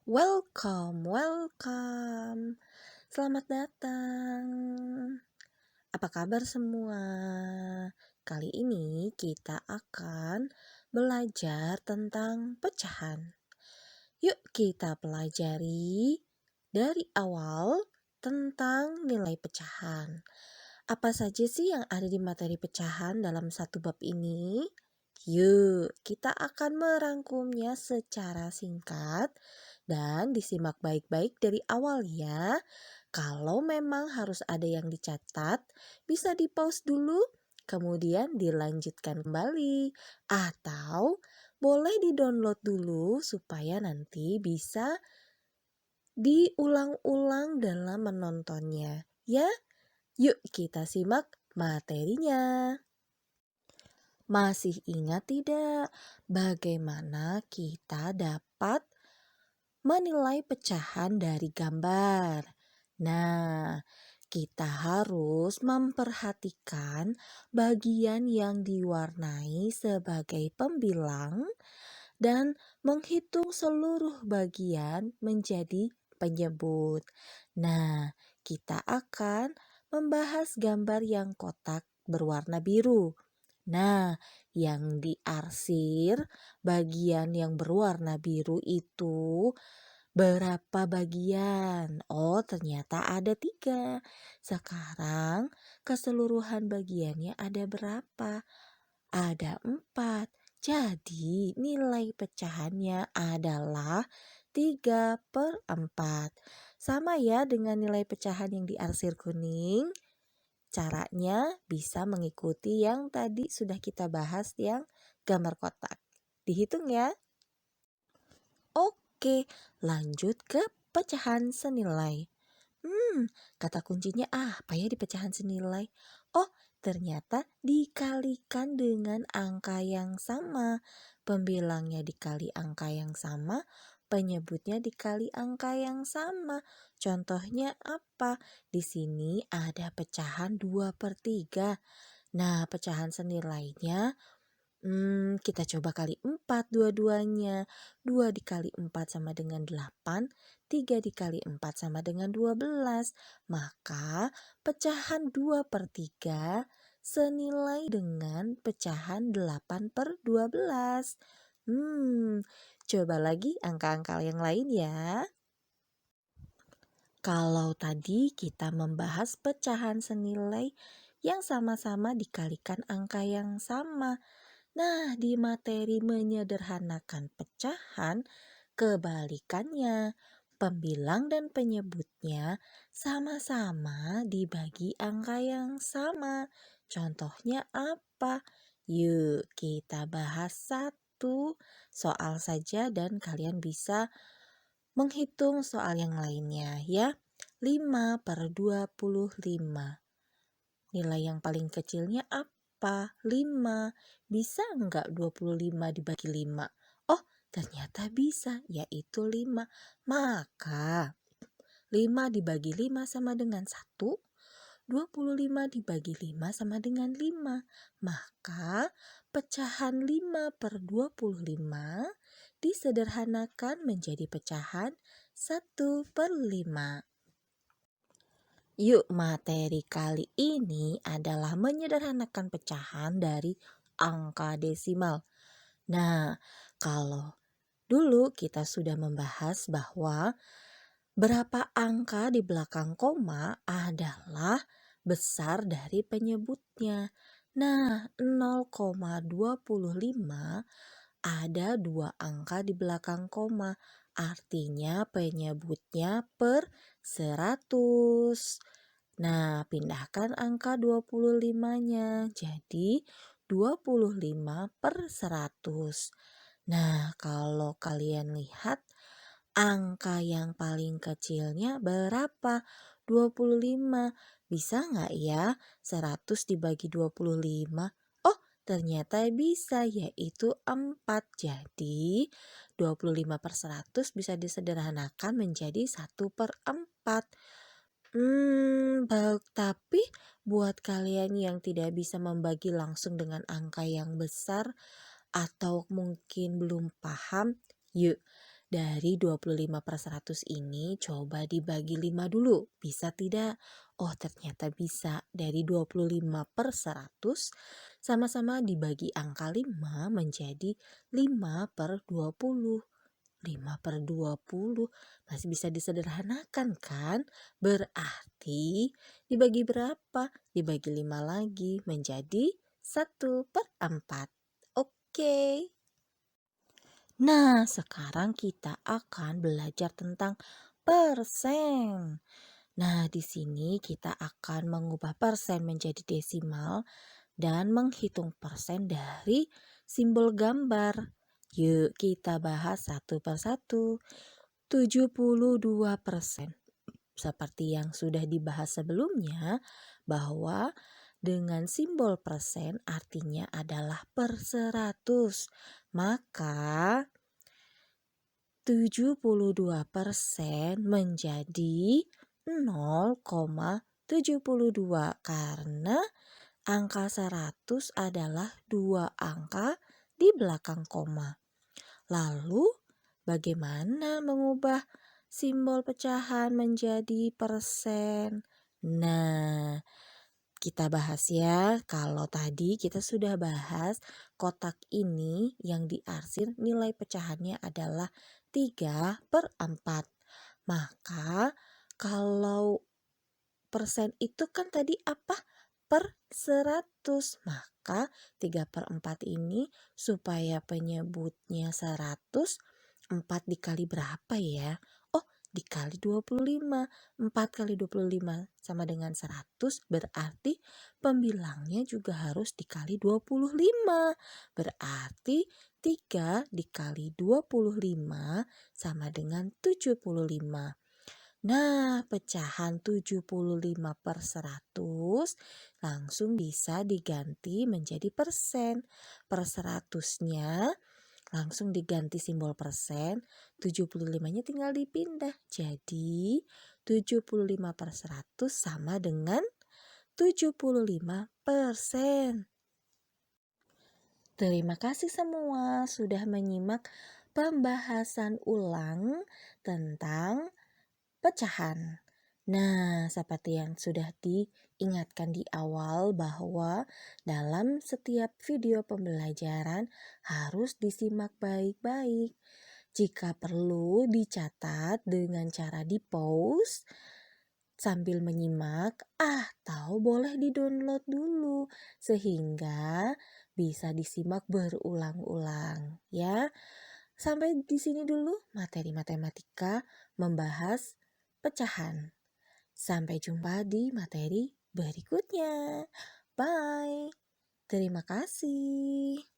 Welcome, welcome. Selamat datang. Apa kabar semua? Kali ini kita akan belajar tentang pecahan. Yuk kita pelajari dari awal tentang nilai pecahan. Apa saja sih yang ada di materi pecahan dalam satu bab ini? Yuk, kita akan merangkumnya secara singkat dan disimak baik-baik dari awal ya. Kalau memang harus ada yang dicatat, bisa di-pause dulu, kemudian dilanjutkan kembali. Atau boleh di-download dulu supaya nanti bisa diulang-ulang dalam menontonnya. Ya, yuk kita simak materinya. Masih ingat tidak bagaimana kita dapat menilai pecahan dari gambar? Nah, kita harus memperhatikan bagian yang diwarnai sebagai pembilang dan menghitung seluruh bagian menjadi penyebut. Nah, kita akan membahas gambar yang kotak berwarna biru. Nah, yang diarsir bagian yang berwarna biru itu berapa bagian? Oh, ternyata ada 3. Sekarang keseluruhan bagiannya ada berapa? Ada 4. Jadi nilai pecahannya adalah 3/4. Sama ya dengan nilai pecahan yang diarsir kuning. Caranya bisa mengikuti yang tadi sudah kita bahas yang gambar kotak. Dihitung ya. Oke, lanjut ke pecahan senilai. Kata kuncinya apa ya di pecahan senilai? Oh, ternyata dikalikan dengan angka yang sama. Pembilangnya dikali angka yang sama, penyebutnya dikali angka yang sama. Contohnya apa? Di sini ada pecahan 2/3. Nah, pecahan senilainya kita coba kali 4 dua-duanya. 2 dikali 4 sama dengan 8, 3 dikali 4 sama dengan 12. Maka pecahan 2/3 senilai dengan pecahan 8/12. Coba lagi angka-angka yang lain ya. Kalau tadi kita membahas pecahan senilai yang sama-sama dikalikan angka yang sama. Nah, di materi menyederhanakan pecahan, kebalikannya, pembilang dan penyebutnya sama-sama dibagi angka yang sama. Contohnya apa? Yuk, kita bahas satu soal saja dan kalian bisa menghitung soal yang lainnya ya. 5/25. Nilai yang paling kecilnya apa? 5. Bisa enggak 25 dibagi 5? Oh, ternyata bisa, yaitu 5. Maka 5 dibagi 5 sama dengan 1. 25 dibagi 5 sama dengan 5. Maka pecahan 5/25 disederhanakan menjadi pecahan 1/5. Yuk, materi kali ini adalah menyederhanakan pecahan dari angka desimal. Nah, kalau dulu kita sudah membahas bahwa berapa angka di belakang koma adalah besar dari penyebutnya. Nah, 0,25 ada 2 angka di belakang koma. Artinya penyebutnya per 100. Nah, pindahkan angka 25-nya jadi 25/100. Nah, kalau kalian lihat angka yang paling kecilnya berapa? 25. Bisa nggak ya 100 dibagi 25? Oh, ternyata bisa, yaitu 4. Jadi 25/100 bisa disederhanakan menjadi 1/4. Tapi buat kalian yang tidak bisa membagi langsung dengan angka yang besar atau mungkin belum paham, yuk Dari 25/100 ini coba dibagi 5 dulu, bisa tidak? Oh ternyata bisa, dari 25/100 sama-sama dibagi angka 5 menjadi 5/20. 5/20 masih bisa disederhanakan kan? Berarti dibagi berapa? Dibagi 5 lagi menjadi 1/4. Oke. Nah, sekarang kita akan belajar tentang persen. Nah, di sini kita akan mengubah persen menjadi desimal dan menghitung persen dari simbol gambar. Yuk, kita bahas satu persatu. 72%. Seperti yang sudah dibahas sebelumnya, bahwa dengan simbol persen artinya adalah per 100. Maka 72% menjadi 0,72 karena angka 100 adalah dua angka di belakang koma. Lalu bagaimana mengubah simbol pecahan menjadi persen? Nah, kita bahas ya. Kalau tadi kita sudah bahas kotak ini yang diarsir nilai pecahannya adalah 3/4. Maka kalau persen itu kan tadi apa? Per 100. Maka 3/4 ini supaya penyebutnya 100, 4 dikali berapa ya? Oh, dikali 25. 4 kali 25 sama dengan 100, berarti pembilangnya juga harus dikali 25. Berarti 3 dikali 25 sama dengan 75. Nah, pecahan 75/100 langsung bisa diganti menjadi persen. Per 100-nya langsung diganti simbol persen, 75-nya tinggal dipindah. Jadi 75/100 sama dengan 75%. Terima kasih semua sudah menyimak pembahasan ulang tentang pecahan. Nah, seperti yang sudah diingatkan di awal bahwa dalam setiap video pembelajaran harus disimak baik-baik. Jika perlu dicatat dengan cara di-pause sambil menyimak atau boleh di-download dulu sehingga bisa disimak berulang-ulang ya. Sampai di sini dulu materi matematika membahas pecahan. Sampai jumpa di materi berikutnya. Bye. Terima kasih.